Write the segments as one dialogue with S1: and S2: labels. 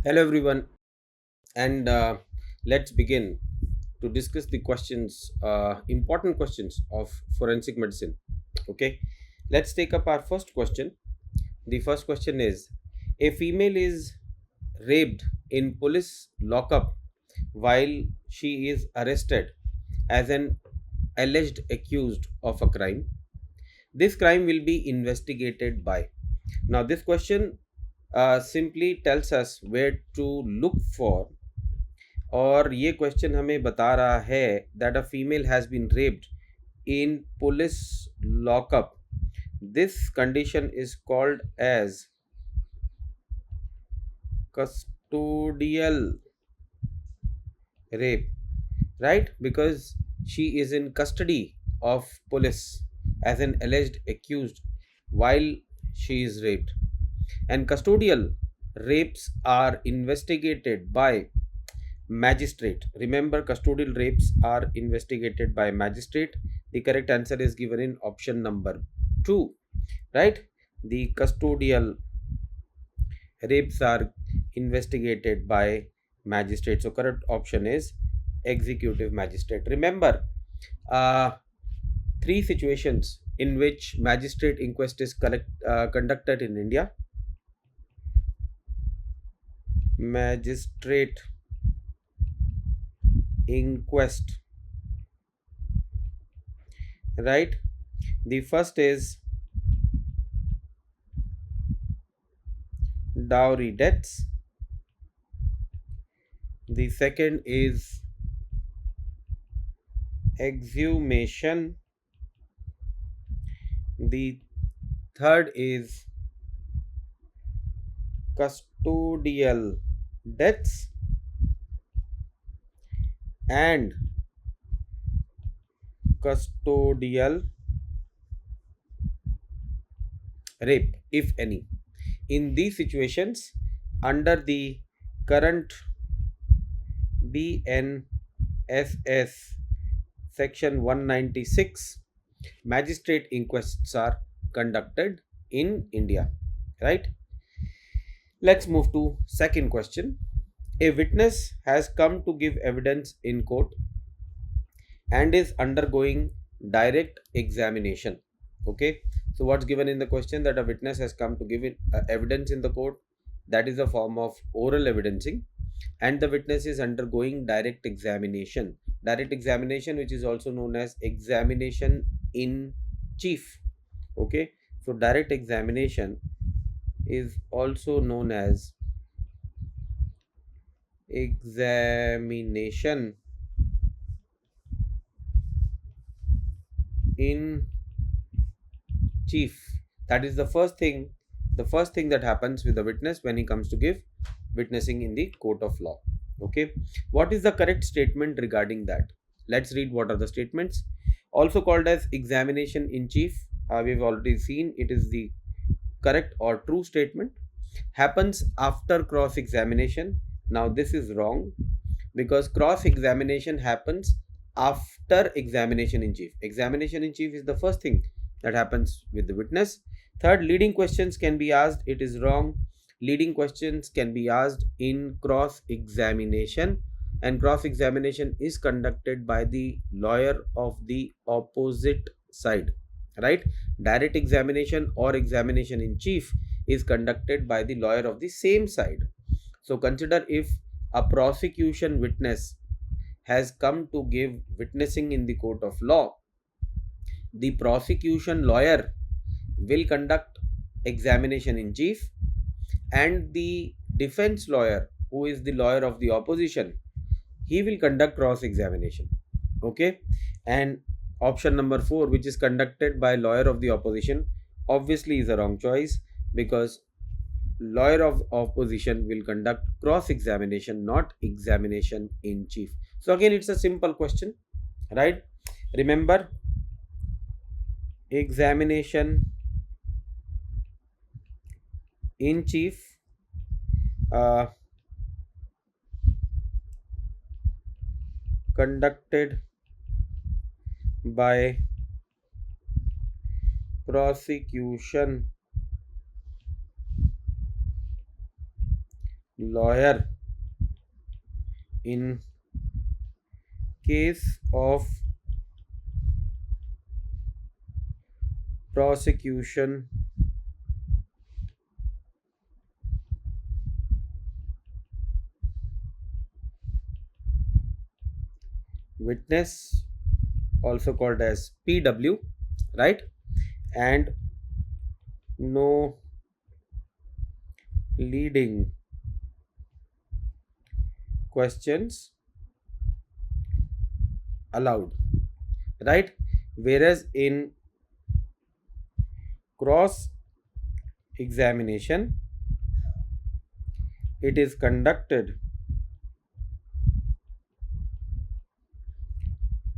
S1: Hello, everyone, and let's begin to discuss the questions, important questions of forensic medicine. Okay, let's take up our first question. The first question is: a female is raped in police lockup while she is arrested as an alleged accused of a crime. This crime will be investigated by. Now, this question simply tells us where to look for, और ये question हमें बता रहा है that a female has been raped in police lockup. This condition is called as custodial rape, right? Because she is in custody of police as an alleged accused while she is raped. And custodial rapes are investigated by magistrate. Remember, custodial rapes are investigated by magistrate. The correct answer is given in option number 2, right? The custodial rapes are investigated by magistrate. So correct option is executive magistrate. Remember, uh, three situations in which magistrate inquest is conducted in India. Magistrate inquest, right? The first is dowry deaths. The second is exhumation. The third is custodial deaths and custodial rape, if any. In these situations, under the current BNSS section 196, magistrate inquests are conducted in India, right? Let's move to second question. A witness has come to give evidence in court and is undergoing direct examination. Okay, so what's given in the question? That a witness has come to give evidence in the court, that is a form of oral evidencing, and the witness is undergoing direct examination. Direct examination, which is also known as examination in chief. Okay, so direct examination is also known as examination in chief. That is the first thing that happens with the witness when he comes to give witnessing in the court of law. Okay, what is the correct statement regarding that? Let's read what are the statements. Also called as examination in chief, we've already seen it is the correct or true statement. Happens after cross examination. Now this is wrong, because cross examination happens after examination in chief. Examination in chief is the first thing that happens with the witness. Third, leading questions can be asked. It is wrong. Leading questions can be asked in cross examination, and cross examination is conducted by the lawyer of the opposite side, right? Direct examination or examination in chief is conducted by the lawyer of the same side. So consider, if a prosecution witness has come to give witnessing in the court of law, the prosecution lawyer will conduct examination in chief, and the defense lawyer, who is the lawyer of the opposition, he will conduct cross examination. Okay, and option number 4, which is conducted by lawyer of the opposition, obviously is a wrong choice, because lawyer of opposition will conduct cross examination, not examination in chief. So again, it's a simple question, right? Remember, examination in chief uh, conducted by prosecution lawyer in case of prosecution witness, also called as PW, right? And no leading questions allowed, right? Whereas in cross examination, it is conducted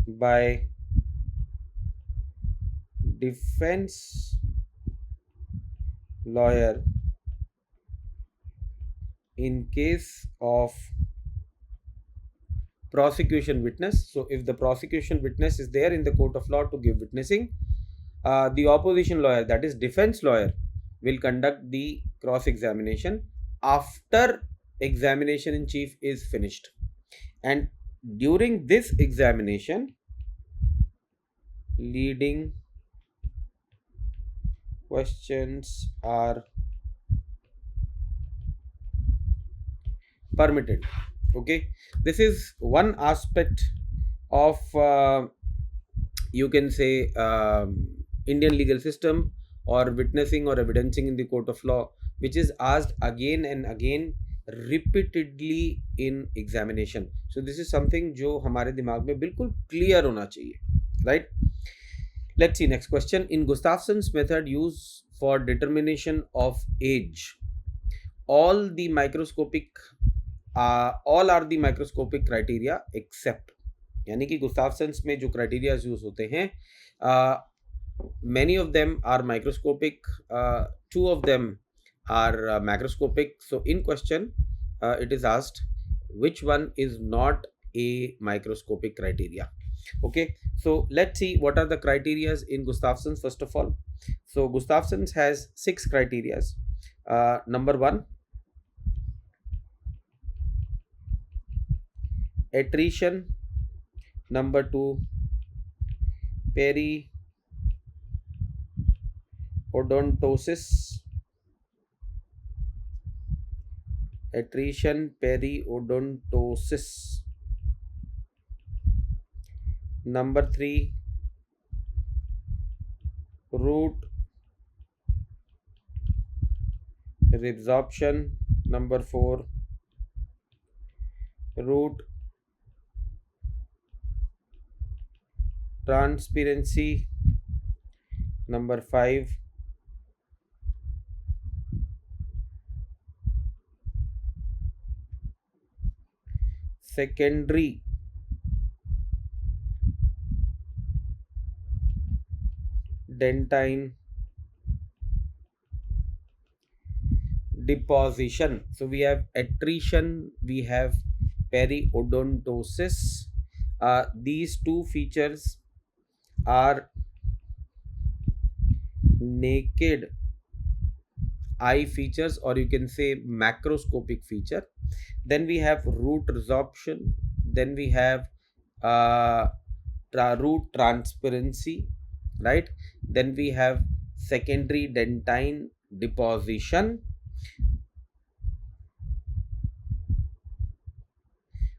S1: by defense lawyer in case of prosecution witness. So if the prosecution witness is there in the court of law to give witnessing, the opposition lawyer, that is defense lawyer, will conduct the cross examination after examination in chief is finished. And during this examination, leading questions are permitted. Okay, this is one aspect of you can say Indian legal system, or witnessing or evidencing in the court of law, which is asked again and again repeatedly in examination. So this is something जो हमारे दिमाग में बिल्कुल clear होना चाहिए, right? Let's see next question. In Gustafson's method used for determination of age, all the microscopic all are the microscopic criteria except, यानी कि गुस्ताफसन्स में जो क्राइटेरिया यूज होते हैं, many of them are microscopic, two of them are macroscopic. So in question it is asked which one is not a microscopic criteria. Okay, so let's see what are the criterias in Gustafson's first of all. So Gustafson's has 6 criterias. Number 1, attrition. Number 2, periodontosis. Attrition, periodontosis. Number 3, root resorption. Number 4, root transparency. Number 5, secondary dentine deposition. So we have attrition, we have periodontosis. These two features are naked eye features, or you can say macroscopic feature. Then we have root resorption. Then we have root transparency, right? Then we have secondary dentine deposition.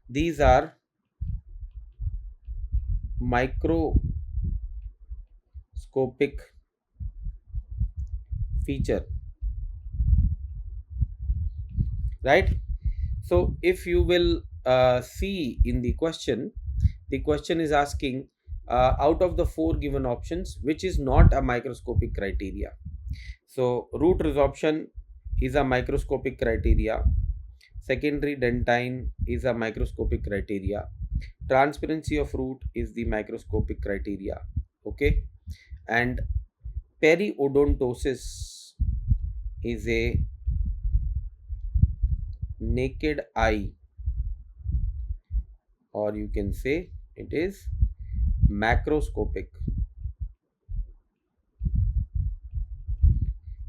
S1: These are microscopic feature, right? So if you will see in the question is asking out of the 4 given options, which is not a microscopic criteria. So root resorption is a microscopic criteria, secondary dentine is a microscopic criteria, transparency of root is the microscopic criteria. Okay, and periodontosis is a naked eye, or you can say it is macroscopic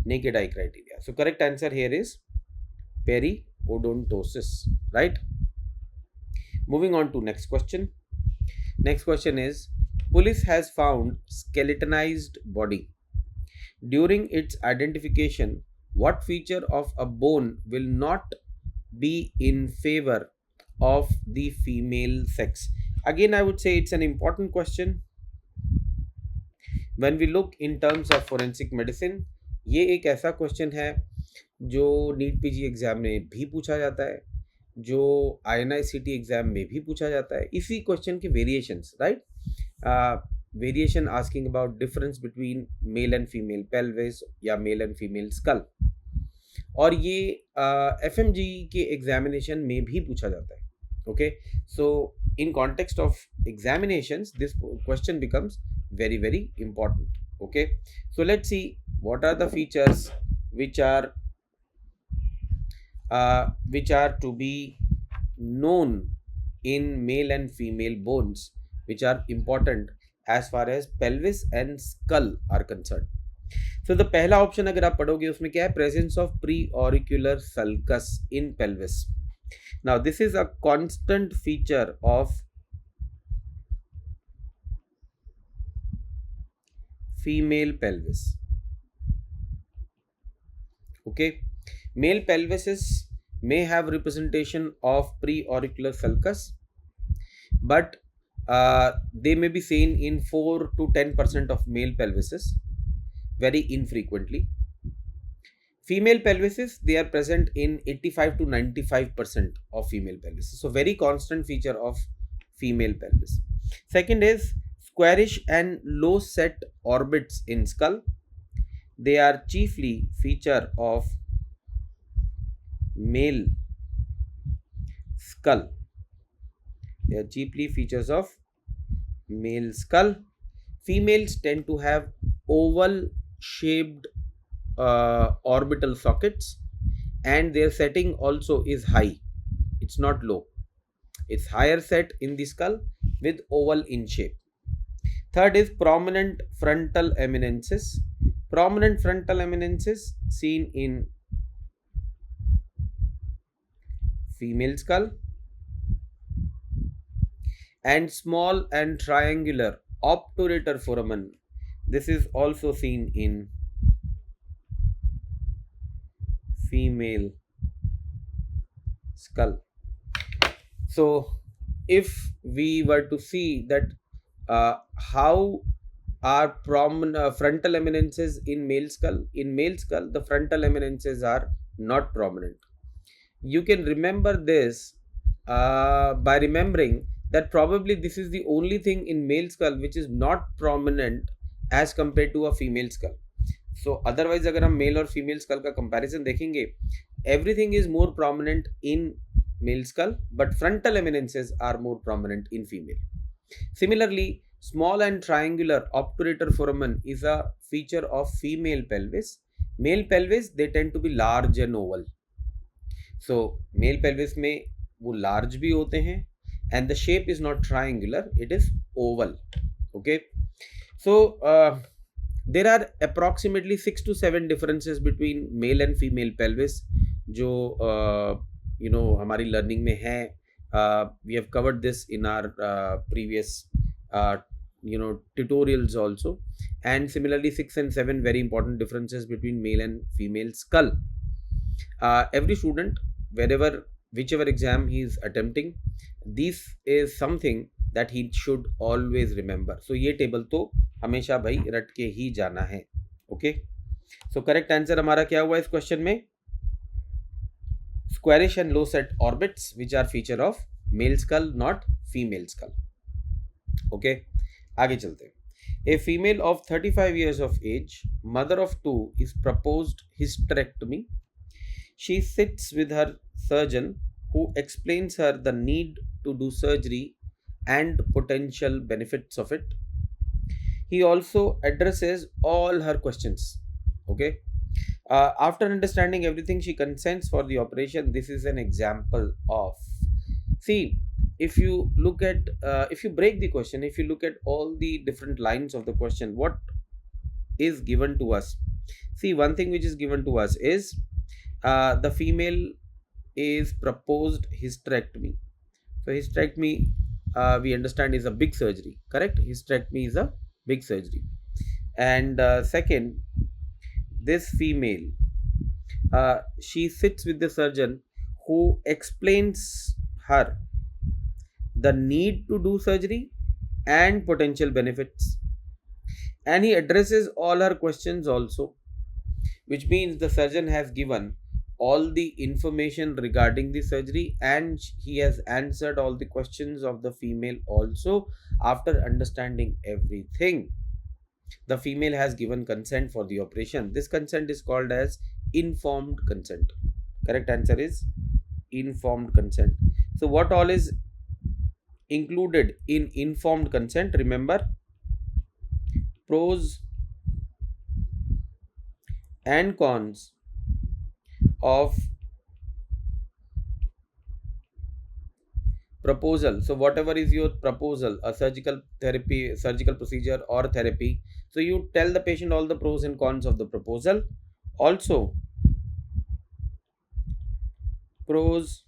S1: naked eye criteria. So correct answer here is periodontosis. odontosis, right? Moving on to next question. Next question is, police has found skeletonized body. During its identification, what feature of a bone will not be in favor of the female sex? Again, I would say it's an important question. When we look in terms of forensic medicine, ये एक ऐसा question है जो NEET PG exam में भी पूछा जाता है, जो INI-CT एग्जाम में भी पूछा जाता है. इसी क्वेश्चन के variations, right? Variation asking about difference between male and female pelvis या मेल एंड फीमेल स्कल, और ये FMG के एग्जामिनेशन में भी पूछा जाता है. Okay, so in context of examinations this question becomes very very important. Okay, so let's see what are the features which are to be known in male and female bones, which are important as far as pelvis and skull are concerned. So the पहला option अगर आप पढ़ोगे उसमें क्या है? presence of preauricular sulcus in pelvis. Now this is a constant feature of female pelvis. Okay, male pelvises may have representation of preauricular sulcus, but they may be seen in 4 to 10% of male pelvises, very infrequently. Female pelvises, they are present in 85 to 95% of female pelvises, so very constant feature of female pelvis. Second is squarish and low set orbits in skull. They are chiefly feature of male skull. They are chiefly features of male skull. Females tend to have oval shaped orbital sockets, and their setting also is high. It's not low. It's higher set in the skull with oval in shape. Third is prominent frontal eminences. Prominent frontal eminences seen in female skull, and small and triangular obturator foramen. This is also seen in female skull. So if we were to see that how are frontal eminences in male skull? In male skull, the frontal eminences are not prominent. You can remember this by remembering that probably this is the only thing in male skull which is not prominent as compared to a female skull. So otherwise अगर हम male और female skull का comparison देखेंगे, everything is more prominent in male skull, but frontal eminences are more prominent in female. Similarly, small and triangular obturator foramen is a feature of female pelvis. Male pelvis, they tend to be large and oval. So male pelvis में वो large भी होते हैं, and the shape is not triangular, it is oval. Okay, so there are approximately 6 to 7 differences between male and female pelvis जो हमारी learning में है. We have covered this in our previous tutorials also, and similarly 6 and 7 very important differences between male and female skull. Every student, whichever exam he is attempting, this is something that he should always remember. So ये table तो हमेशा भाई रट के ही जाना है. Okay, so correct answer हमारा क्या हुआ इस question में? Squarish and low set orbits, which are feature of male skull, not female skull. Okay, आगे चलते हैं. A female of 35 years of age, mother of 2, is proposed hysterectomy. She sits with her surgeon, who explains her the need to do surgery and potential benefits of it. He also addresses all her questions. Okay. After understanding everything, she consents for the operation. This is an example of. See, if you look at, if you break the question, if you look at all the different lines of the question, what is given to us? See, one thing which is given to us is the female is proposed hysterectomy. So hysterectomy, we understand, is a big surgery, correct? Hysterectomy is a big surgery. And second, this female, she sits with the surgeon who explains her the need to do surgery and potential benefits, and he addresses all her questions also, which means the surgeon has given all the information regarding the surgery and he has answered all the questions of the female also. After understanding everything, the female has given consent for the operation. This consent is called as informed consent. Correct answer is informed consent. So what all is included in informed consent? Remember, pros and cons of proposal. So whatever is your proposal, a surgical therapy, surgical procedure or therapy, so you tell the patient all the pros and cons of the proposal. Also, pros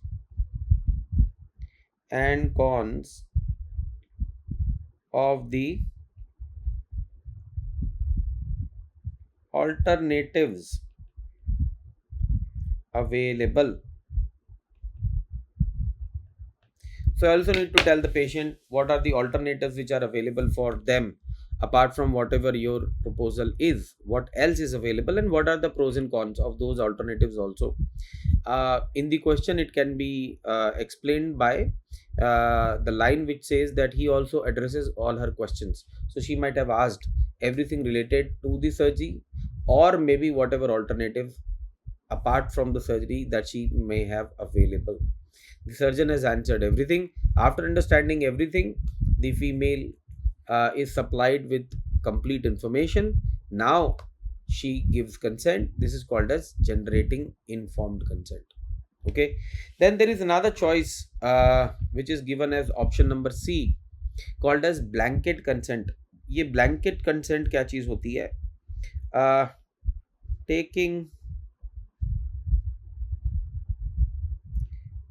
S1: and cons of the alternatives available. So I also need to tell the patient what are the alternatives which are available for them apart from whatever your proposal is. What else is available and what are the pros and cons of those alternatives also. In the question, it can be explained by the line which says that he also addresses all her questions. So she might have asked everything related to the surgery or maybe whatever alternative apart from the surgery that she may have available. The surgeon has answered everything. After understanding everything, the female is supplied with complete information. Now she gives consent. This is called as generating informed consent. Okay. Then there is another choice which is given as option number C, called as blanket consent. ये blanket consent क्या चीज होती है? Taking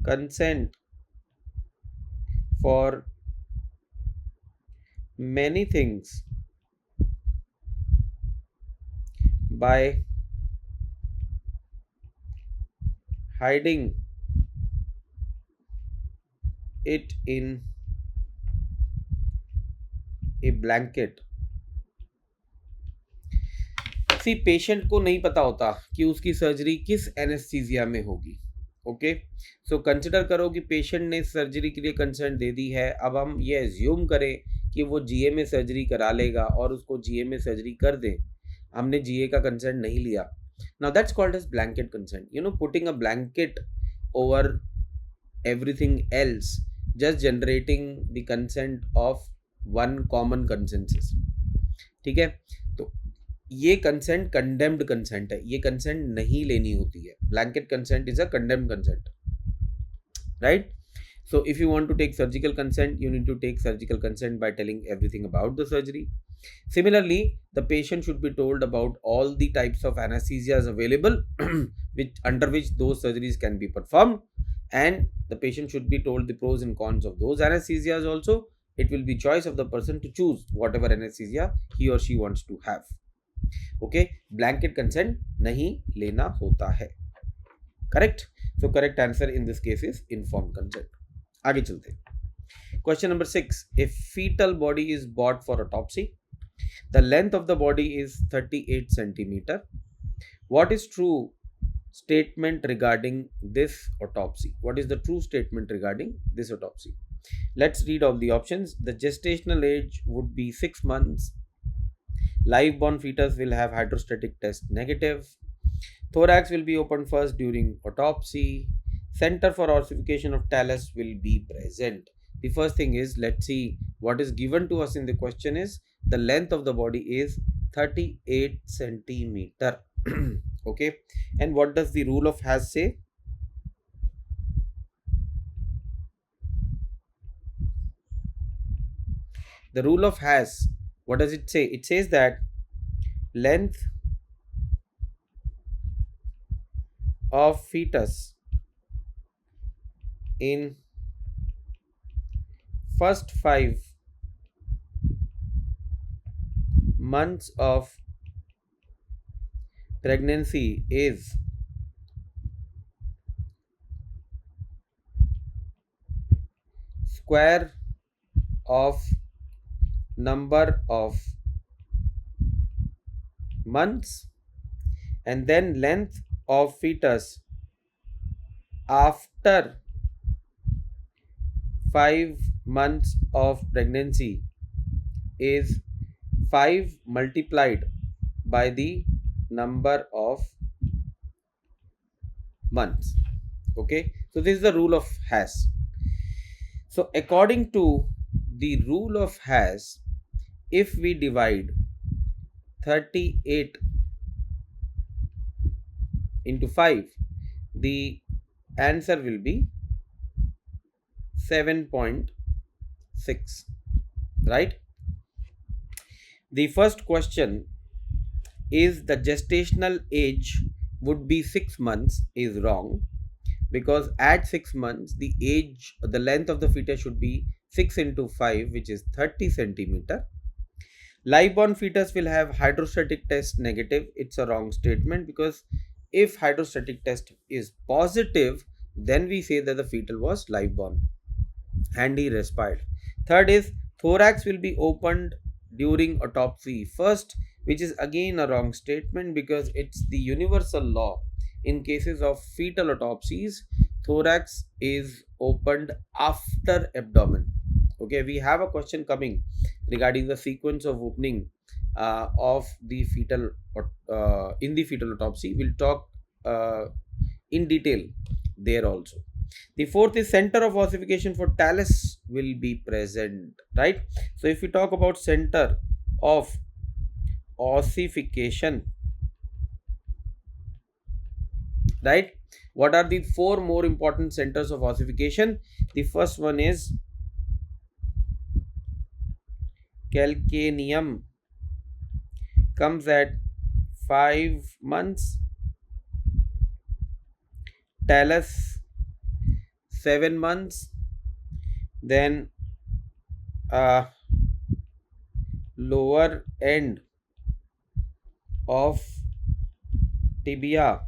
S1: consent for many things by hiding it in a blanket. See patient को नहीं पता होता कि उसकी सर्जरी किस एनेस्थीसिया में होगी. ओके, सो कंसिडर करो कि पेशेंट ने सर्जरी के लिए कंसेंट दे दी है. अब हम ये एज्यूम करें कि वो जीए में सर्जरी करा लेगा और उसको जीए में सर्जरी कर दें. हमने जीए का कंसेंट नहीं लिया. Now that's called as blanket consent. You know, putting a blanket over everything else, just generating the consent of one common consensus. ठीक है, तो ये कंसेंट कंडेम्ड कंसेंट है. ये कंसेंट नहीं लेनी होती है. Blanket consent is a condemned consent, right? So if you want to take surgical consent, you need to take surgical consent by telling everything about the surgery. Similarly, the patient should be told about all the types of anesthesias available under which those surgeries can be performed, and the patient should be told the pros and cons of those anesthesias also. It will be choice of the person to choose whatever anesthesia he or she wants to have. Okay, blanket consent nahi lena hota hai. Correct? So correct answer in this case is informed consent. आगे चलते हैं. Question number 6. A fetal body is bought for autopsy. The length of the body is 38 centimeter. What is true statement regarding this autopsy? What is the true statement regarding this autopsy? Let's read all the options. The gestational age would be 6 months. Live born fetus will have hydrostatic test negative. Thorax will be opened first during autopsy. Center for ossification of talus will be present. The first thing is, let's see what is given to us in the question is the length of the body is 38 centimeter. Okay, and what does the rule of Has say? The rule of Has, what does it say? It says that length of fetus in first 5 months of pregnancy is square of number of months and then length of fetus after 5 months of pregnancy is 5 multiplied by the number of months. Okay, so this is the rule of Has. So according to the rule of Has, if we divide 38 into 5, the answer will be 7.6, right? The first question is the gestational age would be 6 months is wrong, because at 6 months the length of the fetus should be 6 into 5, which is 30 centimeter. Live born fetus will have hydrostatic test negative. It's a wrong statement, because if hydrostatic test is positive, then we say that the fetal was live born and he respired. Third is thorax will be opened during autopsy first, which is again a wrong statement, because it's the universal law in cases of fetal autopsies. Thorax is opened after abdomen. Okay, we have a question coming regarding the sequence of opening of the fetal in the fetal autopsy. We'll talk in detail there also. The fourth is center of ossification for talus will be present, right? So if we talk about center of ossification, right, what are the 4 more important centers of ossification? The first one is calcaneum, comes at 5 months, talus 7 months, then lower end of tibia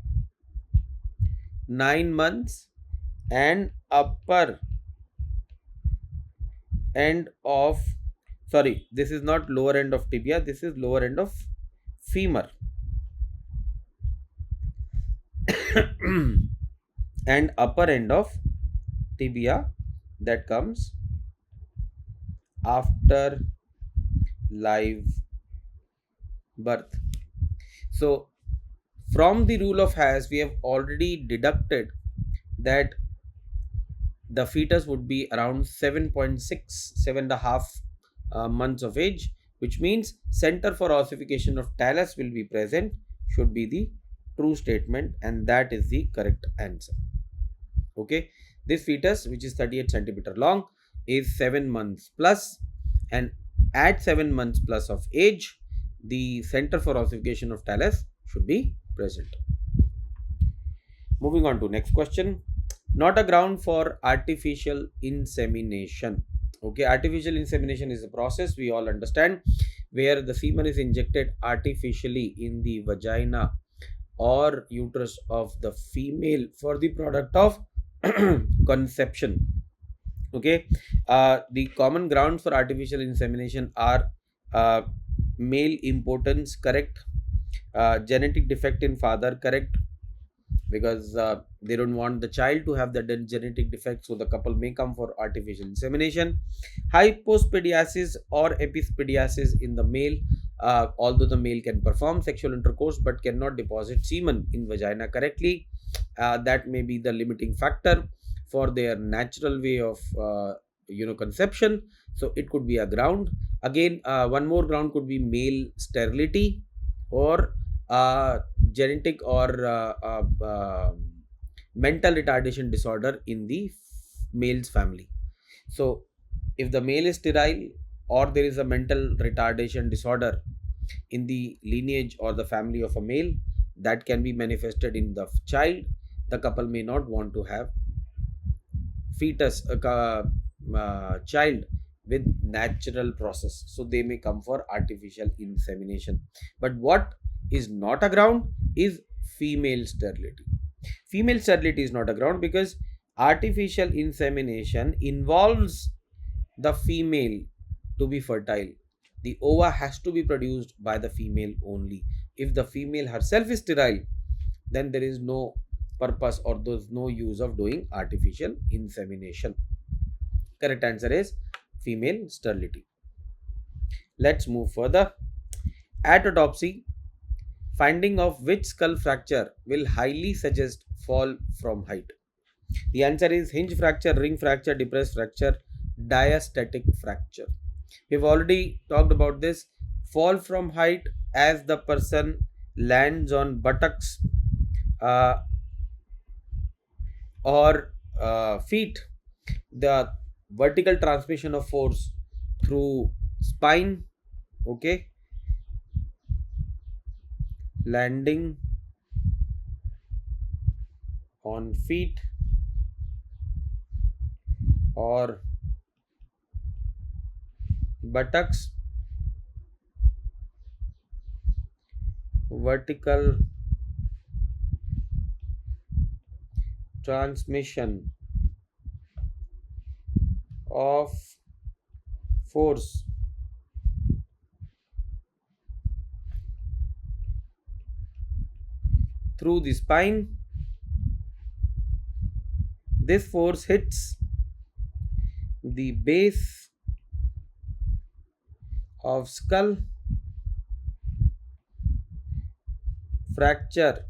S1: 9 months, and upper end of, sorry, this is not lower end of tibia, this is lower end of femur and upper end of tibia, that comes after live birth. So from the rule of Has, we have already deducted that the fetus would be around 7.6, 7.5 months of age, which means center for ossification of talus will be present, should be the true statement, and that is the correct answer. Okay, this fetus, which is 38 centimeter long, is 7 months plus, and at 7 months plus of age, the center for ossification of talus should be present. Moving on to next question. Not a ground for artificial insemination. Okay, artificial insemination is a process we all understand, where the semen is injected artificially in the vagina or uterus of the female for the product of conception. Okay, the common grounds for artificial insemination are male impotence, correct, genetic defect in father, correct, because they don't want the child to have the genetic defect, so the couple may come for artificial insemination. Hypospadiasis or epispadiasis in the male, although the male can perform sexual intercourse but cannot deposit semen in vagina correctly, that may be the limiting factor for their natural way of conception, so it could be a ground. Again, one more ground could be male sterility, or genetic or mental retardation disorder in the male's family. So if the male is sterile, or there is a mental retardation disorder in the lineage or the family of a male, that can be manifested in the child, the couple may not want to have fetus, child with natural process, so they may come for artificial insemination. But what is not a ground is female sterility. Female sterility is not a ground because artificial insemination involves the female to be fertile. The ova has to be produced by the female only. If the female herself is sterile, then there is no purpose or there's no use of doing artificial insemination. Correct answer is female sterility. Let's move further. At autopsy, finding of which skull fracture will highly suggest fall from height? The answer is hinge fracture, ring fracture, depressed fracture, diastatic fracture. We've already talked about this. Fall from height as the person lands on buttocks uh, or feet. The vertical transmission of force through spine, okay, landing on feet or buttocks, vertical transmission of force through the spine. This force hits the base of skull. Fracture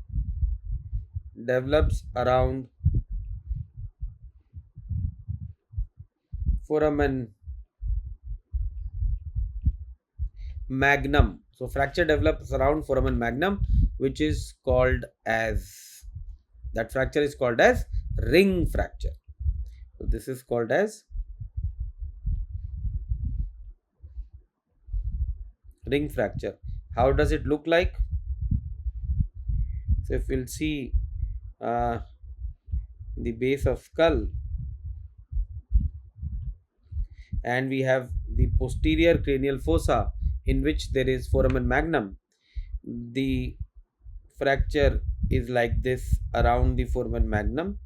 S1: develops around foramen magnum. So fracture develops around foramen magnum, which is called as, that fracture is called as ring fracture. So this is called as ring fracture. How does it look like? So if we'll see the base of skull, and we have the posterior cranial fossa in which there is foramen magnum, the fracture is like this around the foramen magnum.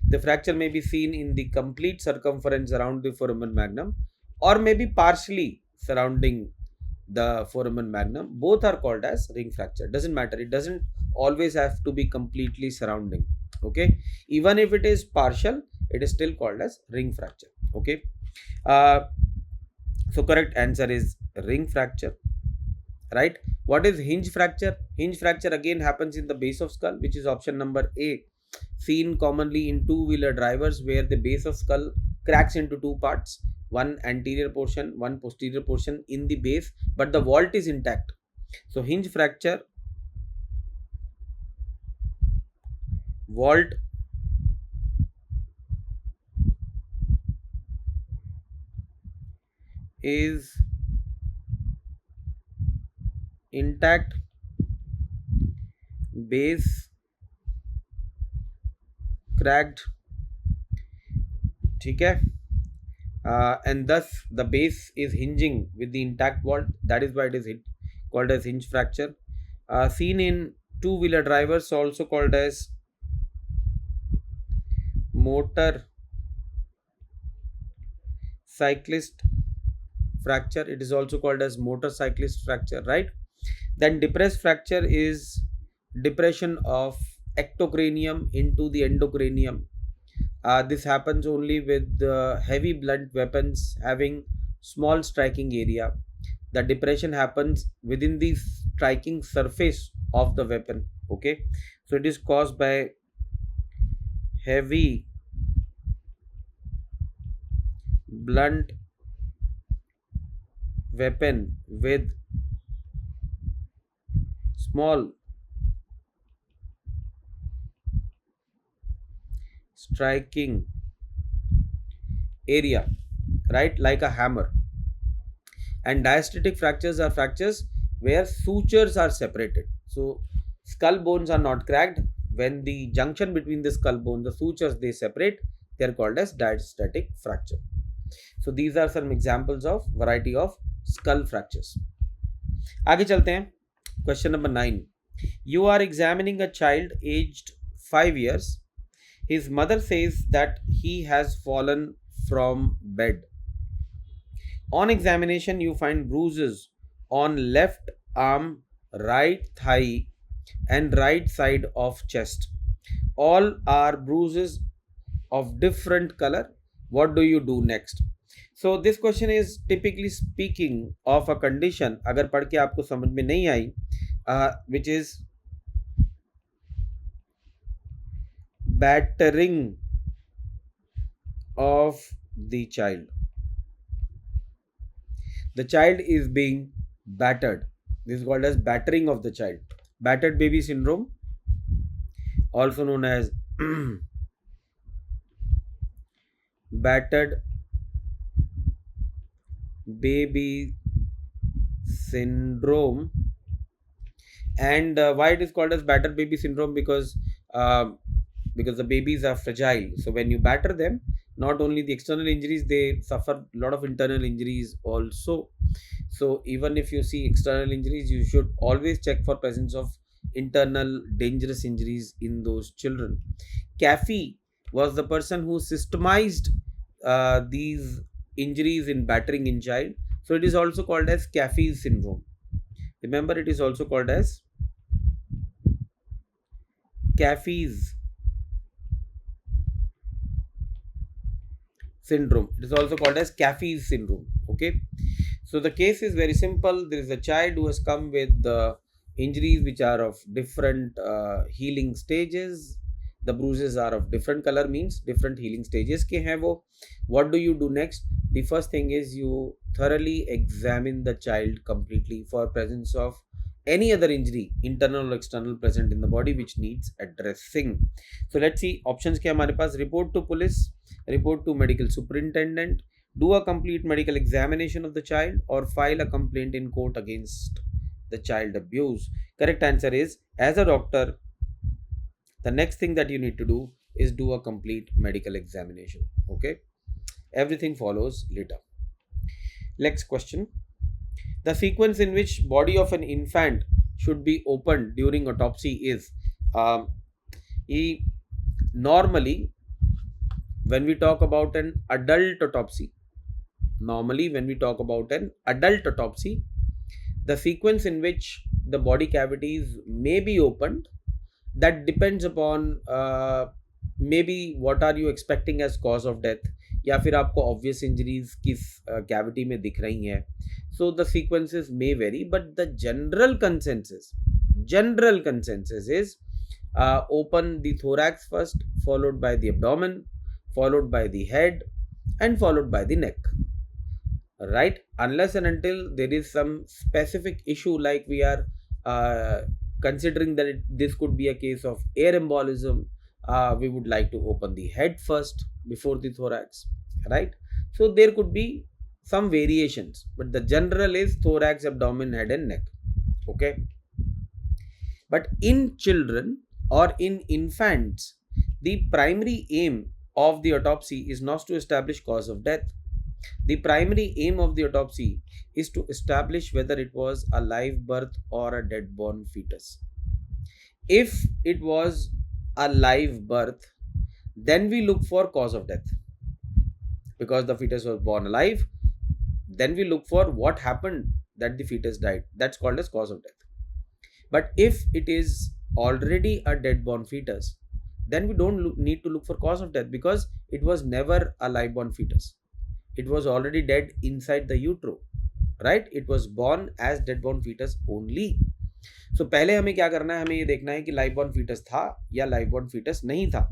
S1: The fracture may be seen in the complete circumference around the foramen magnum or maybe partially surrounding the foramen magnum. Both are called as ring fracture. Doesn't matter, it doesn't always have to be completely surrounding, okay. Even if it is partial, it is still called as ring fracture, okay. uh, so correct answer is ring fracture, right. What is hinge fracture? Hinge fracture again happens in the base of skull, which is option number A, seen commonly in two-wheeler drivers, where the base of skull cracks into two parts, one anterior portion, one posterior portion in the base, but the vault is intact. So hinge fracture, vault is intact, base cracked, ठीक है, and thus the base is hinging with the intact vault. That is why it is called as hinge fracture. Seen in two-wheeler drivers, also called as motor cyclist fracture. It is also called as motorcyclist fracture, right. Then depressed fracture is depression of ectocranium into the endocranium. This happens only with heavy blunt weapons having small striking area. The depression happens within the striking surface of the weapon, okay. So it is caused by heavy blunt weapon with small striking area, right, like a hammer. And diastatic fractures are fractures where sutures are separated. So skull bones are not cracked. When the junction between the skull bone, the sutures, they separate, they are called as diastatic fracture. So these are some examples of variety of skull fractures. आगे चलते हैं. Question number 9. You are examining a child aged 5 years. His mother says that he has fallen from bed. On examination, you find bruises on left arm, right thigh, and right side of chest. All are bruises of different color. What do you do next? So this question is typically speaking of a condition, अगर पढ़ के आपको समझ में नहीं आई, which is battering of the child. The child is being battered. This is called as battering of the child. Battered baby syndrome, also known as battered baby syndrome. And why it is called as battered baby syndrome? Because the babies are fragile. So when you batter them, not only the external injuries, they suffer a lot of internal injuries also. So even if you see external injuries, you should always check for presence of internal dangerous injuries in those children. Caffey was the person who systemized these injuries in battering in child. So it is also called as Caffey's syndrome. Remember, it is also called as Caffey's syndrome. It is also called as Caffey's syndrome. Okay. So the case is very simple. There is a child who has come with injuries which are of different healing stages. The bruises are of different color, means different healing stages के हैं वो. What do you do next? The first thing is you thoroughly examine the child completely for presence of any other injury, internal or external, present in the body which needs addressing. So let's see options क्या हमारे पास. Report to police, report to medical superintendent, do a complete medical examination of the child, or file a complaint in court against the child abuse. Correct answer is, as a doctor, the next thing that you need to do is do a complete medical examination. Okay, everything follows later. Next question. The sequence in which body of an infant should be opened during autopsy is normally when we talk about an adult autopsy, the sequence in which the body cavities may be opened, that depends upon maybe what are you expecting as cause of death, या फिर आपको obvious injuries किस cavity में दिख रही हैं. So the sequences may vary, but the general consensus is open the thorax first, followed by the abdomen, followed by the head, and followed by the neck. Right? Unless and until there is some specific issue, like we are considering that this could be a case of air embolism, we would like to open the head first before the thorax. Right? So there could be some variations, but the general is thorax, abdomen, head, and neck. Okay. But in children or in infants, the primary aim of the autopsy is not to establish cause of death. The primary aim of the autopsy is to establish whether it was a live birth or a dead born fetus. If it was a live birth, then we look for cause of death, because the fetus was born alive. Then we look for what happened that the fetus died. That's called as cause of death. But if it is already a dead born fetus, then we don't need to look for cause of death, because it was never a live born fetus. It was already dead inside the utero. Right? It was born as dead born fetus only. So पहले हमें क्या करना है, हमें ये देखना है कि लाइव बॉर्न फीटस था या लाइव बॉर्न फीटस नहीं था.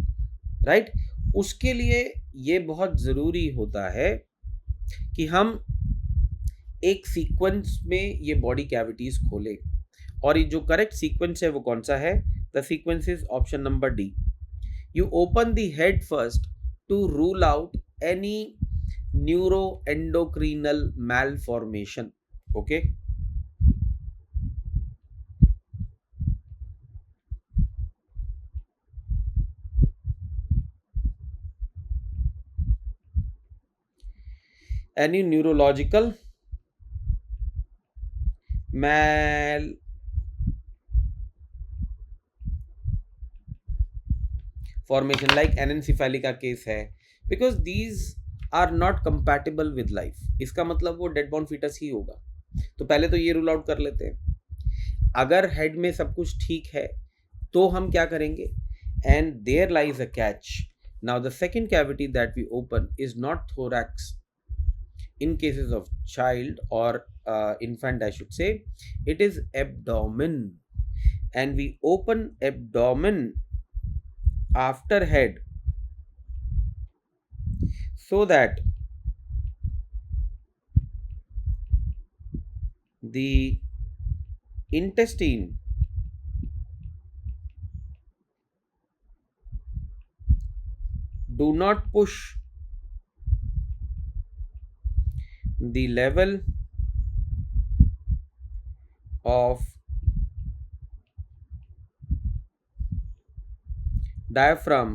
S1: राइट? उसके लिए ये बहुत ज़रूरी होता है कि हम एक सीक्वेंस में ये बॉडी कैविटीज खोलें. और ये जो करेक्ट सीक्वेंस है वो कौन सा है? The sequence is option number D. You open the head first to rule out any neuroendocrinal malformation. Okay. any neurological malformation like anencephaly का केस है, because these are not compatible with life. इसका मतलब वो dead born foetus ही होगा. तो पहले तो ये रूल आउट कर लेते हैं. अगर हेड में सब कुछ ठीक है तो हम क्या करेंगे, and there lies a catch. Now the second cavity that we open is not thorax in cases of child or infant, I should say. It is abdomen, and we open abdomen after head so that the intestine do not push the level of diaphragm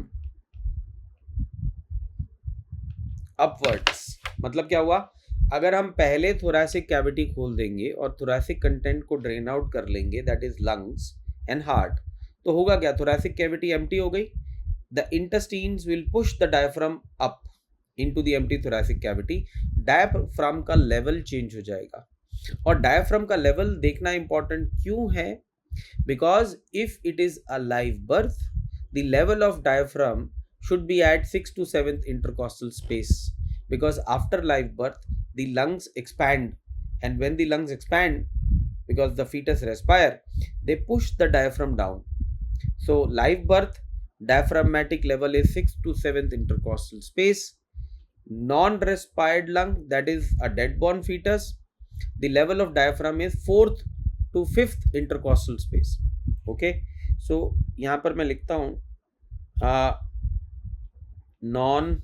S1: upwards. मतलब क्या हुआ, अगर हम पहले thoracic cavity खोल देंगे और thoracic content को ड्रेन आउट कर लेंगे, that is lungs and heart, तो होगा क्या, थोरैसिक कैविटी एम्प्टी हो गई. The intestines will push the diaphragm up into the empty thoracic cavity. Diaphragm का लेवल चेंज हो जाएगा. और डायफ्राम का लेवल देखना इंपॉर्टेंट क्यों है, because if it is a live birth, the level of diaphragm should be at 6th to 7th intercostal space, because after live birth the lungs expand, and when the lungs expand, because the fetus respire, they push the diaphragm down. So live birth diaphragmatic level is 6th to 7th intercostal space. Non-respired lung, that is a dead born fetus, the level of diaphragm is 4th to 5th intercostal space. Okay, so यहाँ पर मैं लिखता हूँ non-respired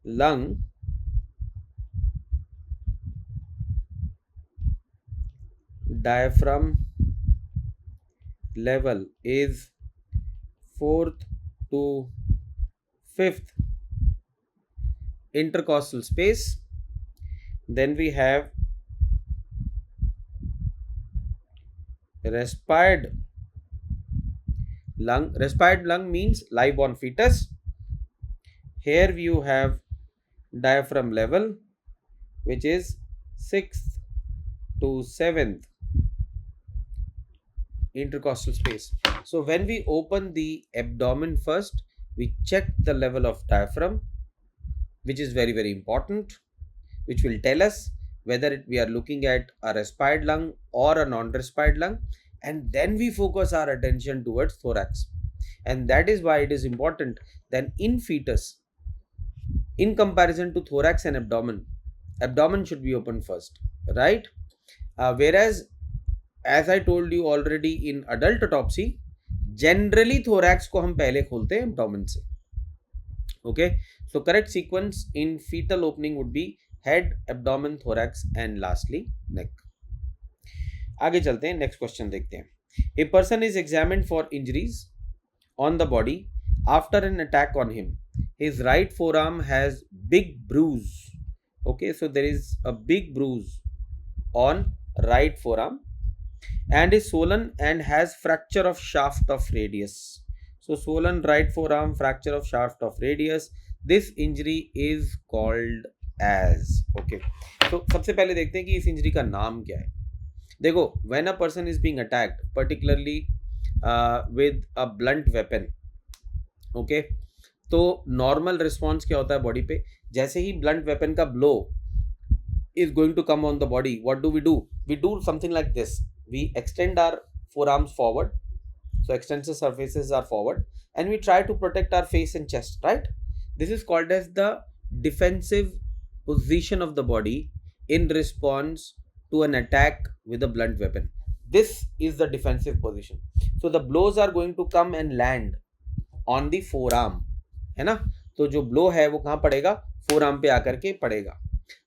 S1: lung diaphragm level is 4th to 5th intercostal space. Then we have respired lung. Respired lung means live born fetus. Here you have diaphragm level which is 6th to 7th intercostal space. So when we open the abdomen first, we check the level of diaphragm, which is very, very important, which will tell us whether we are looking at a respired lung or a non-respired lung, and then we focus our attention towards thorax. And that is why it is important that in fetus, in comparison to thorax and abdomen, abdomen should be opened first, right? Whereas as I told you already, in adult autopsy generally thorax को हम पहले खोलते हैं abdomen से. Okay, so correct sequence in fetal opening would be head, abdomen, thorax and lastly neck. आगे चलते हैं, next question देखते हैं. A person is examined for injuries on the body after an attack on him. His right forearm has big bruise. Okay, so there is a big bruise on right forearm and is swollen and has fracture of shaft of radius. So swollen right forearm, fracture of shaft of radius. This injury is called as. Okay, तो सबसे पहले देखते हैं कि इस injury का नाम क्या है. देखो, when a person is being attacked particularly with a blunt weapon, okay, तो नॉर्मल रिस्पॉन्स क्या होता है बॉडी पे, जैसे ही ब्लंट वेपन का blow is going to come on the body, what do? We do something like this. We extend our forearms forward, so extensor surfaces are forward, and we try to protect our face and chest, right? This is called as the defensive position of the body in response to an attack with a blunt weapon. This is the defensive position. So the blows are going to come and land on the forearm, है ना. तो जो blow है वो कहाँ पड़ेगा, forearm पे आकर के पड़ेगा.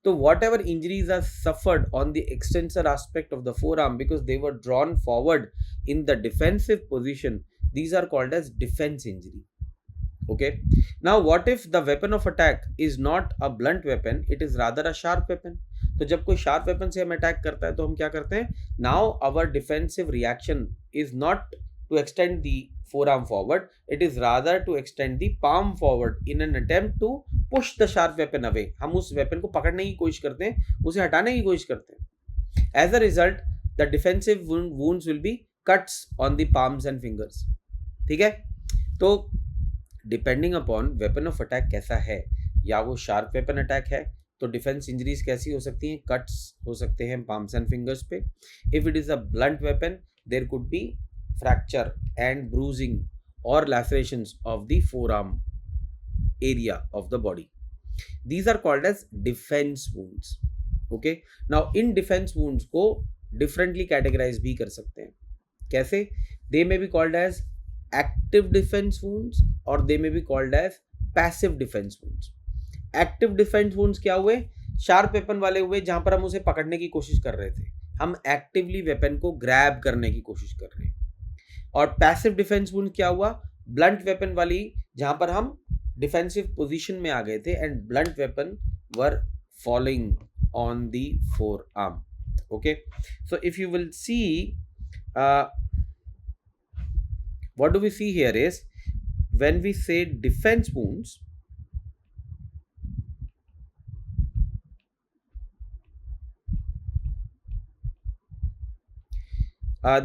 S1: So whatever injuries are suffered on the extensor aspect of the forearm because they were drawn forward in the defensive position, these are called as defense injury. Okay. Now what if the weapon of attack is not a blunt weapon, it is rather a sharp weapon? तो जब कोई sharp weapon से हम attack करता है तो हम क्या करते हैं? Now our defensive reaction is not to extend the forearm forward, it is rather to extend the palm forward in an attempt to push the sharp weapon away. हम उस वेपन को पकड़ने की कोशिश करते हैं, उसे हटाने की कोशिश करते हैं. As a result, the defensive wounds will be cuts on the palms and fingers. ठीक है. तो depending upon weapon of attack कैसा है, या वो शार्प वेपन अटैक है तो डिफेंस इंजरीज कैसी हो सकती हैं? कट्स हो सकते हैं पाम्स एंड फिंगर्स पे. If it is a blunt weapon there could be fracture and bruising or lacerations of the forearm area of the body. These are called as defense wounds. Okay. Now in defense wounds को differently categorize भी कर सकते हैं. कैसे? They may be called as active defense wounds or they may be called as passive defense wounds. Active defense wounds क्या हुए? Sharp weapon वाले हुए जहां पर हम उसे पकड़ने की कोशिश कर रहे थे, हम एक्टिवली वेपन को ग्रैब करने की कोशिश कर रहे हैं. और पैसिव डिफेंस वुंड क्या हुआ? ब्लंट वेपन वाली जहां पर हम डिफेंसिव पोजीशन में आ गए थे and blunt weapon were following on the four arm. Okay. So if you will see what do we see here is when we say defense wounds,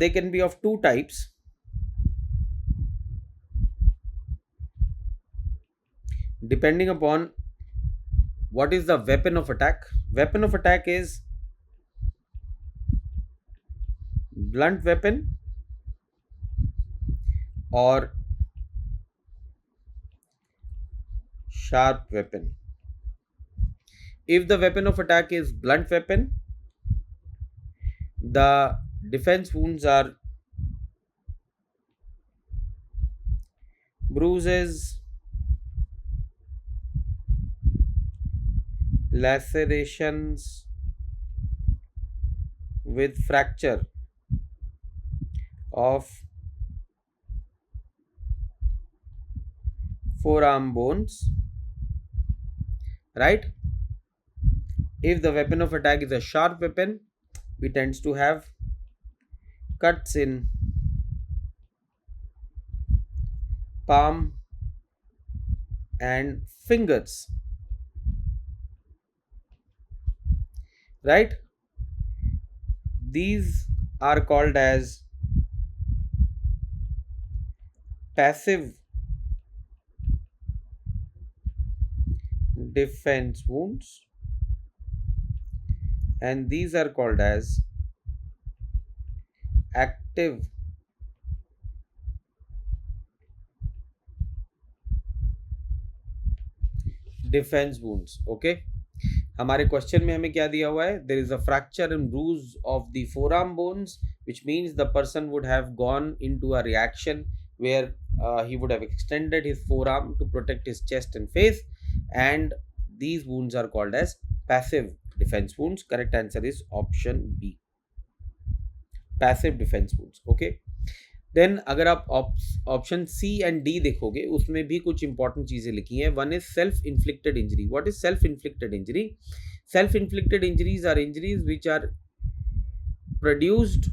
S1: they can be of two types. Depending upon what is the weapon of attack. Weapon of attack is blunt weapon or sharp weapon. If the weapon of attack is blunt weapon, the defense wounds are bruises, lacerations with fracture of forearm bones, right? If the weapon of attack is a sharp weapon, we tends to have cuts in palm and fingers, right? These are called as passive defense wounds and these are called as active defense wounds. Okay. हमारे question में हमें क्या दिया हुआ है? There is a fracture and bruise of the forearm bones which means the person would have gone into a reaction where he would have extended his forearm to protect his chest and face, and these wounds are called as passive defense wounds. Correct answer is option B, passive defense wounds. Okay. देन अगर आप option C and D देखोगे उसमें भी कुछ important चीजें लिखी हैं. One is self inflicted injury. What is self inflicted injury? Self inflicted injuries are injuries which are produced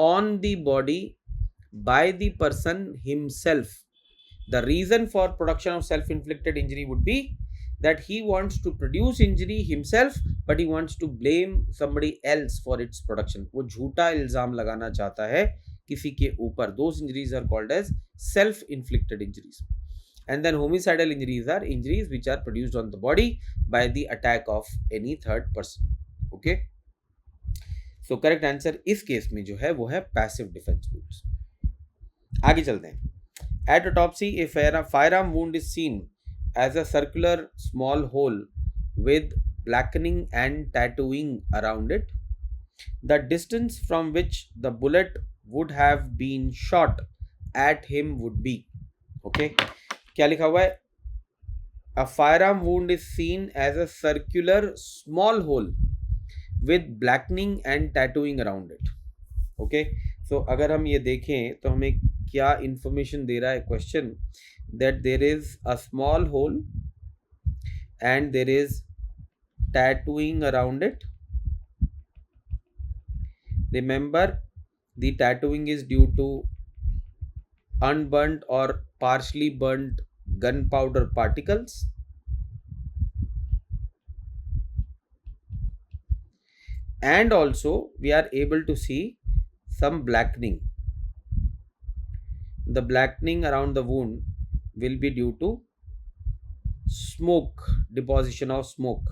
S1: on the body by the person himself. The reason for production of self inflicted injury would be that he wants to produce injury himself but he wants to blame somebody else for its production. वो झूठा इल्जाम लगाना चाहता है किसी के ऊपर. Those injuries are called as self-inflicted injuries. And then homicidal injuries are injuries which are produced on the body by the attack of any third person. Okay. So correct answer इस केस में जो है वो है passive defense wounds. आगे चलते हैं. At autopsy, if a firearm wound is seen as a circular small hole with blackening and tattooing around it, the distance from which the bullet would have been shot at him would be. Okay. क्या लिखा हुआ है? A firearm wound is seen as a circular small hole with blackening and tattooing around it. Okay, so अगर हम ये देखें तो हमें क्या information दे रहा है question, that there is a small hole and there is tattooing around it. Remember, the tattooing is due to unburnt or partially burnt gunpowder particles, and also we are able to see some blackening. The blackening around the wound will be due to smoke, deposition of smoke.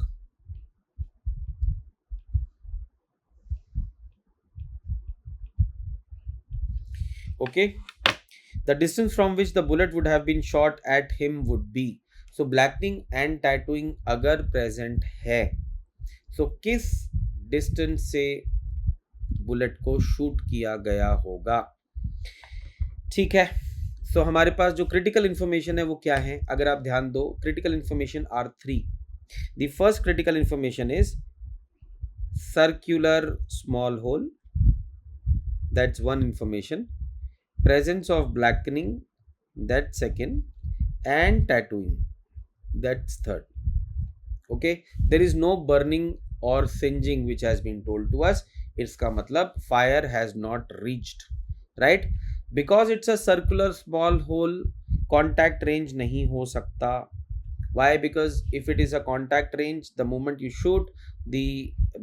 S1: Okay, the distance from which the bullet would have been shot at him would be, so blackening and tattooing अगर present है, so किस distance से bullet को shoot किया गया होगा. ठीक है, सो हमारे पास जो क्रिटिकल इंफॉर्मेशन है वो क्या है, अगर आप ध्यान दो, critical information are 3. The first critical information is circular small hole, that's one information. Presence of blackening, that's second, and tattooing, that's third. Okay, there is no burning or singeing which has been told to us. इसका मतलब fire has not reached, right? Because it's a circular small hole, contact range नहीं हो सकता. Why? Because if it is a contact range, the moment you shoot, the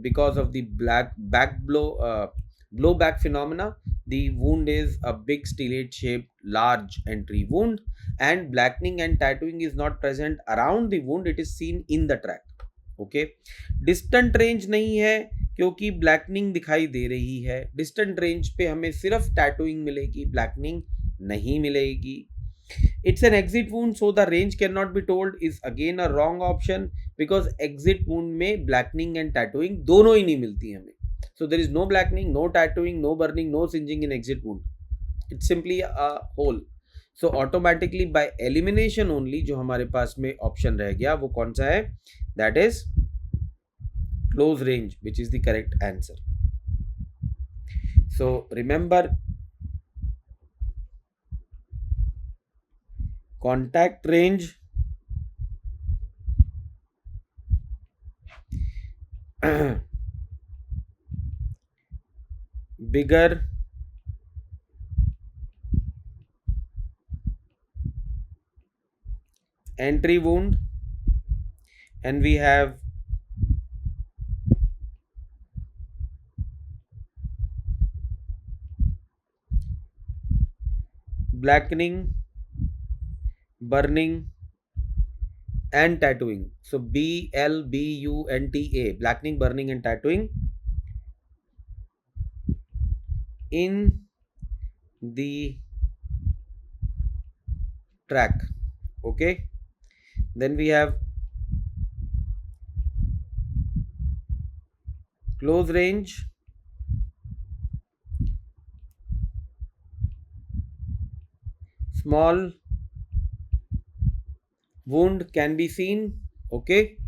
S1: because of the black back blowback phenomena, the wound is a big stellate shaped large entry wound, and blackening and tattooing is not present around the wound, it is seen in the track. Okay, distant range नहीं है क्योंकि blackening दिखाई दे रही है. Distant range पे हमें सिर्फ tattooing मिलेगी, ब्लैकनिंग नहीं मिलेगी. It's an exit wound, so the range can not be told is again a wrong option, because exit wound में ब्लैकनिंग एंड टैटूइंग दोनों ही नहीं मिलती हमें. So there is no blackening, no tattooing, no burning, no singeing in exit wound. It's simply a hole. So automatically by elimination only जो हमारे पास में option रह गया वो कौन सा है, that is close range, which is the correct answer. So remember, contact range bigger entry wound, and we have blackening, burning and tattooing. So BLBUNTA, blackening, burning and tattooing in the track. Okay, then we have close range, small wound can be seen. Okay,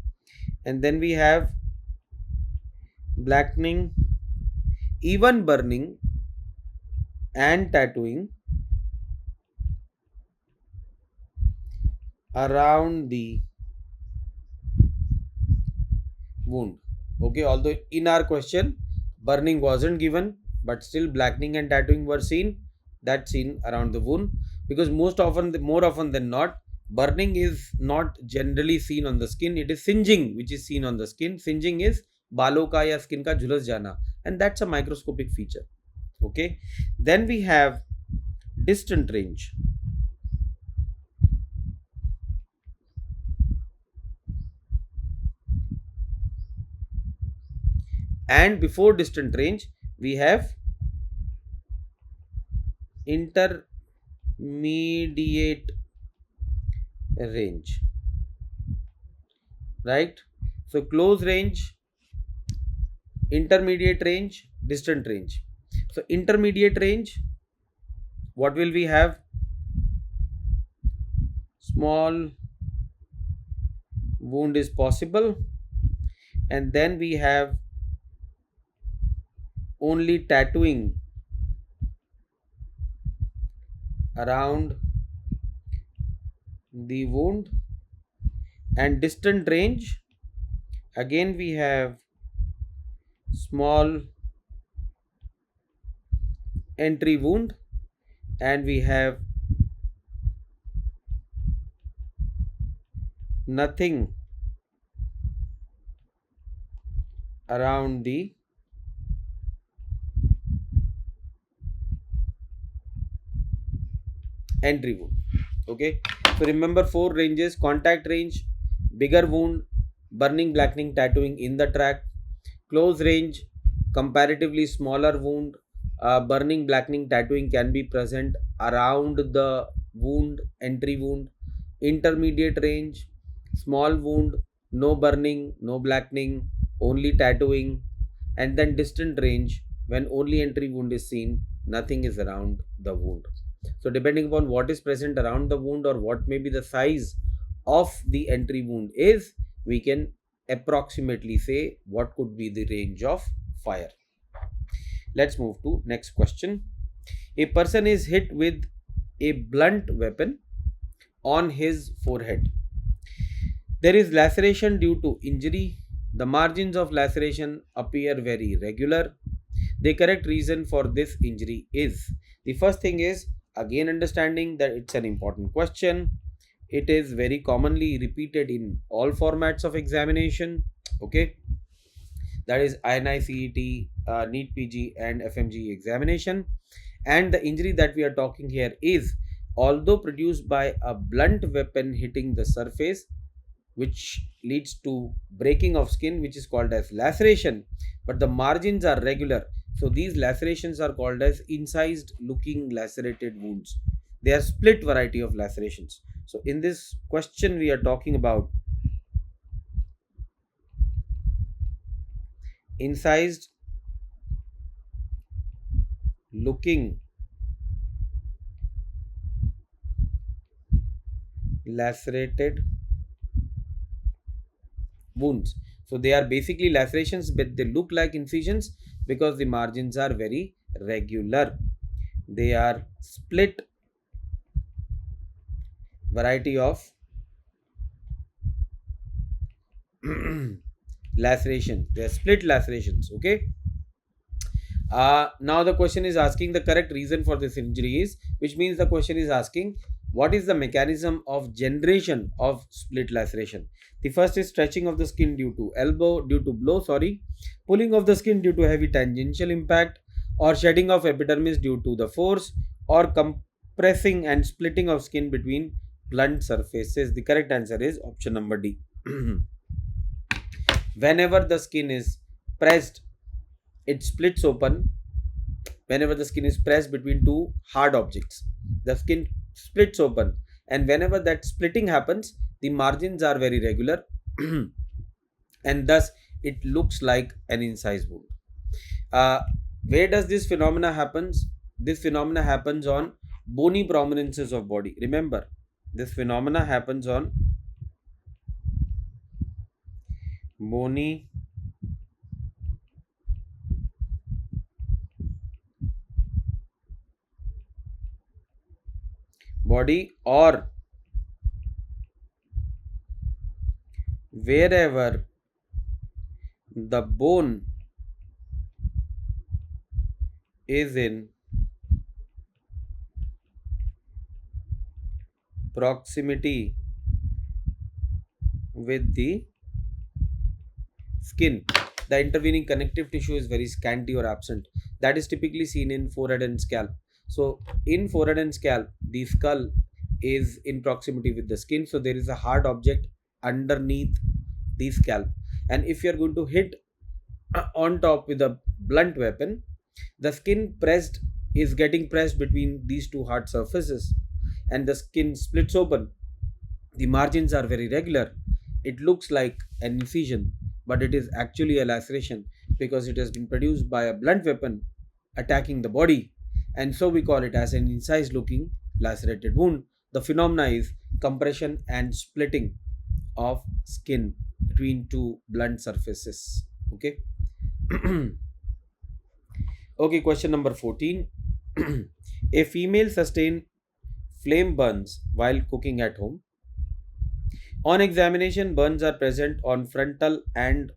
S1: and then we have blackening, even burning and tattooing around the wound. Okay, although in our question burning wasn't given, but still blackening and tattooing were seen. That's seen around the wound, because more often than not, burning is not generally seen on the skin. It is singeing which is seen on the skin. Singeing is बालों का या skin का झुलस जाना, and that's a microscopic feature. Okay, then we have distant range. And before distant range we have intermediate range, right? So close range, intermediate range, distant range. So intermediate range, what will we have? Small wound is possible, and then we have only tattooing around the wound, and distant range, again we have small entry wound, and we have nothing around the entry wound. Okay, so remember four ranges: contact range, bigger wound, burning, blackening, tattooing in the track; close range, comparatively smaller wound, burning, blackening, tattooing can be present around the wound, entry wound; intermediate range, small wound, no burning, no blackening, only tattooing; and then distant range, when only entry wound is seen, nothing is around the wound. So depending upon what is present around the wound, or what may be the size of the entry wound is, we can approximately say what could be the range of fire. Let's move to next question. A person is hit with a blunt weapon on his forehead. There is laceration due to injury. The margins of laceration appear very regular. The correct reason for this injury is, the first thing is, again understanding that it's an important question. It is very commonly repeated in all formats of examination. Okay, that is INI, NEET PG, and FMG examination. And the injury that we are talking here is, although produced by a blunt weapon hitting the surface, which leads to breaking of skin, which is called as laceration, but the margins are regular. So these lacerations are called as incised looking lacerated wounds. They are split variety of lacerations. So in this question we are talking about incised looking lacerated wounds. So they are basically lacerations, but they look like incisions because the margins are very regular. They are split variety of laceration. They are split lacerations. Okay. Now the question is asking the correct reason for this injury is, which means the question is asking what is the mechanism of generation of split laceration. The first is stretching of the skin due to blow, pulling of the skin due to heavy tangential impact, or shedding of epidermis due to the force, or compressing and splitting of skin between blunt surfaces. The correct answer is option number D. Whenever the skin is pressed, it splits open. Whenever the skin is pressed between two hard objects, the skin splits open, and whenever that splitting happens, the margins are very regular and thus it looks like an incised wound. Where does this phenomena happens? This phenomena happens on bony prominences of body. Remember, this phenomena happens on bony body, or wherever the bone is in proximity with the skin, the intervening connective tissue is very scanty or absent. That is typically seen in forehead and scalp. So in forehead and scalp, the skull is in proximity with the skin, so there is a hard object underneath the scalp, and if you are going to hit on top with a blunt weapon, the skin pressed is getting pressed between these two hard surfaces, and the skin splits open. The margins are very regular. It looks like an incision, but it is actually a laceration because it has been produced by a blunt weapon attacking the body, and so we call it as an incised looking lacerated wound. The phenomena is compression and splitting of skin between two blunt surfaces. Okay. Okay, question number 14. A female sustained flame burns while cooking at home. On examination, burns are present on frontal and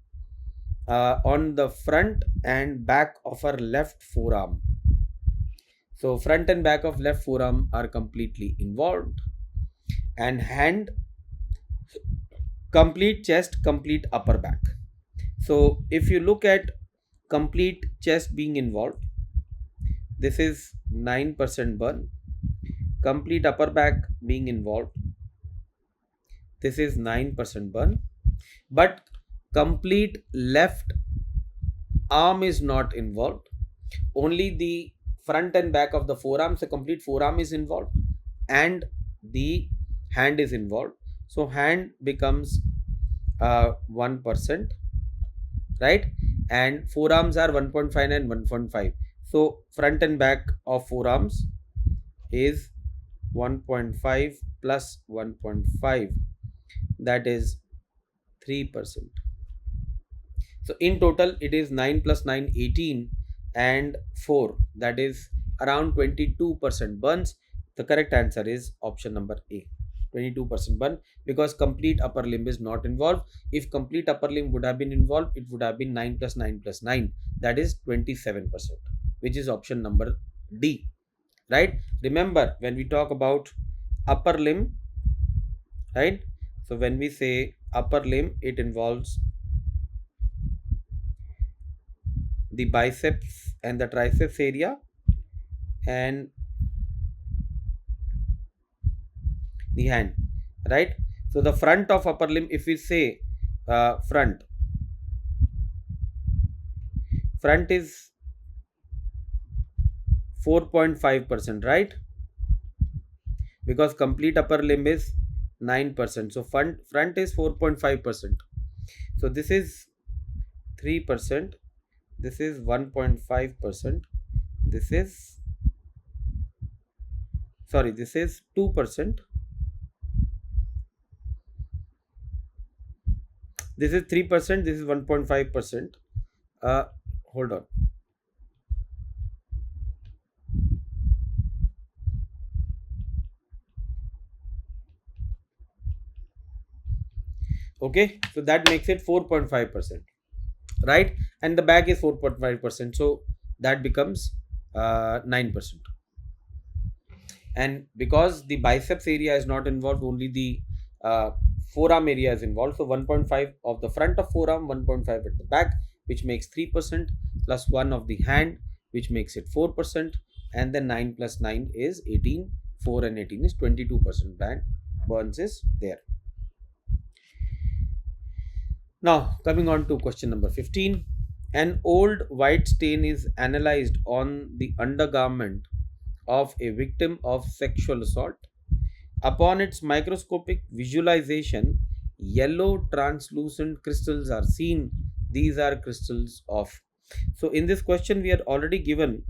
S1: on the front and back of her left forearm. So front and back of left forearm are completely involved, and hand, complete chest, complete upper back. So if you look at complete chest being involved, this is 9% burn. Complete upper back being involved, this is 9% burn. But complete left arm is not involved. Only the front and back of the forearm, so complete forearm is involved, and the hand is involved. So hand becomes 1%, right? And forearms are 1.5 and 1.5. So front and back of forearms is 1.5 plus 1.5, that is 3%. So in total it is 9 plus 9, 18, and 4, that is around 22% burns. The correct answer is option number A, 22% burn, because complete upper limb is not involved. If complete upper limb would have been involved, it would have been 9 plus 9 plus 9, that is 27%, which is option number D, right? Remember, when we talk about upper limb, right? So when we say upper limb, it involves the biceps and the triceps area and the hand, right? So the front of upper limb, if we say front is 4.5%, right? Because complete upper limb is 9%, so front is 4.5%. So this is 3%, this is 1.5%, this is, sorry, this is 2%, this is 3%, this is 1.5%. Hold on. Okay, so that makes it 4.5%, right? And the back is 4.5%, so that becomes 9%. And because the biceps area is not involved, only the uh, forearm area is involved. So 1.5 of the front of forearm, 1.5 at the back, which makes 3%, plus 1 of the hand, which makes it 4%, and then 9 plus 9 is 18. 4 and 18 is 22% burns is there. Now, coming on to question number 15. An old white stain is analyzed on the undergarment of a victim of sexual assault. Upon its microscopic visualization, yellow translucent crystals are seen. These are crystals of. So, in this question, we are already given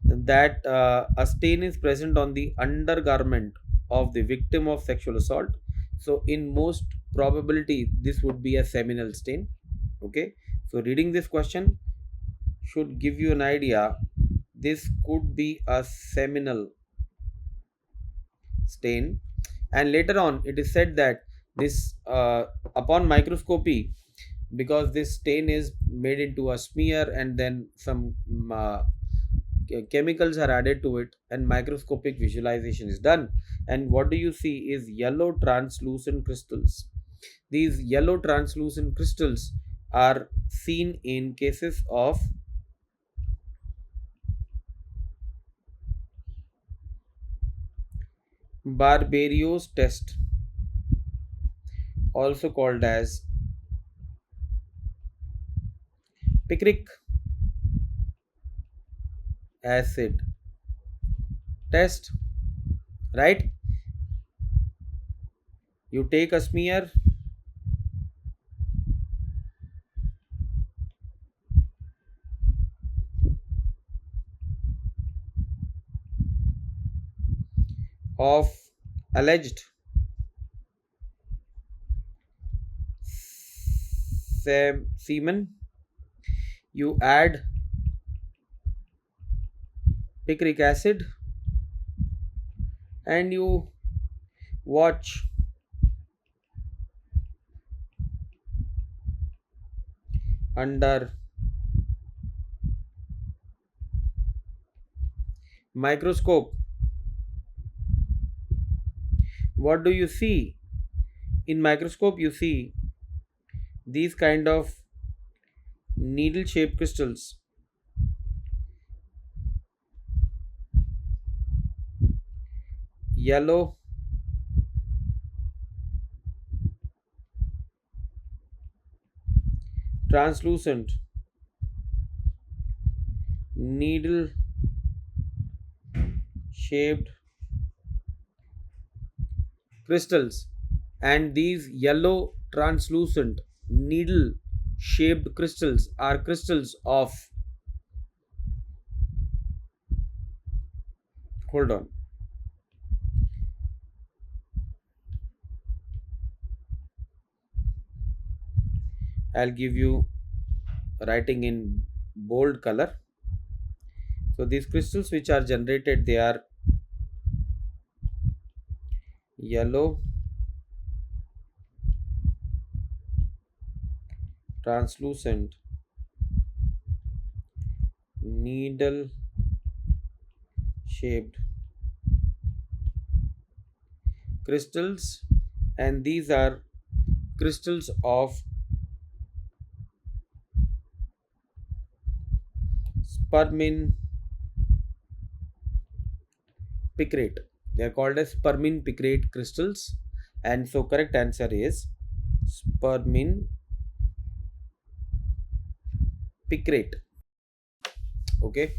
S1: that a stain is present on the undergarment of the victim of sexual assault. So, in most probability, this would be a seminal stain. Okay. So, reading this question should give you an idea. This could be a seminal stain, and later on it is said that this upon microscopy, because this stain is made into a smear and then some chemicals are added to it and microscopic visualization is done, and what do you see is yellow translucent crystals. These yellow translucent crystals are seen in cases of Barberio's test, also called as picric acid test, right? You take a smear of alleged semen. You add picric acid and you watch under microscope. What do you see? In microscope you see these kind of needle shaped crystals, yellow, translucent, needle shaped crystals. And these yellow translucent needle shaped crystals are crystals of, hold on, I'll give you writing in bold color. So these crystals which are generated, they are yellow, translucent, needle shaped crystals, and these are crystals of spermin picrate. They are called as spermin picrate crystals, and so correct answer is spermin picrate. Okay.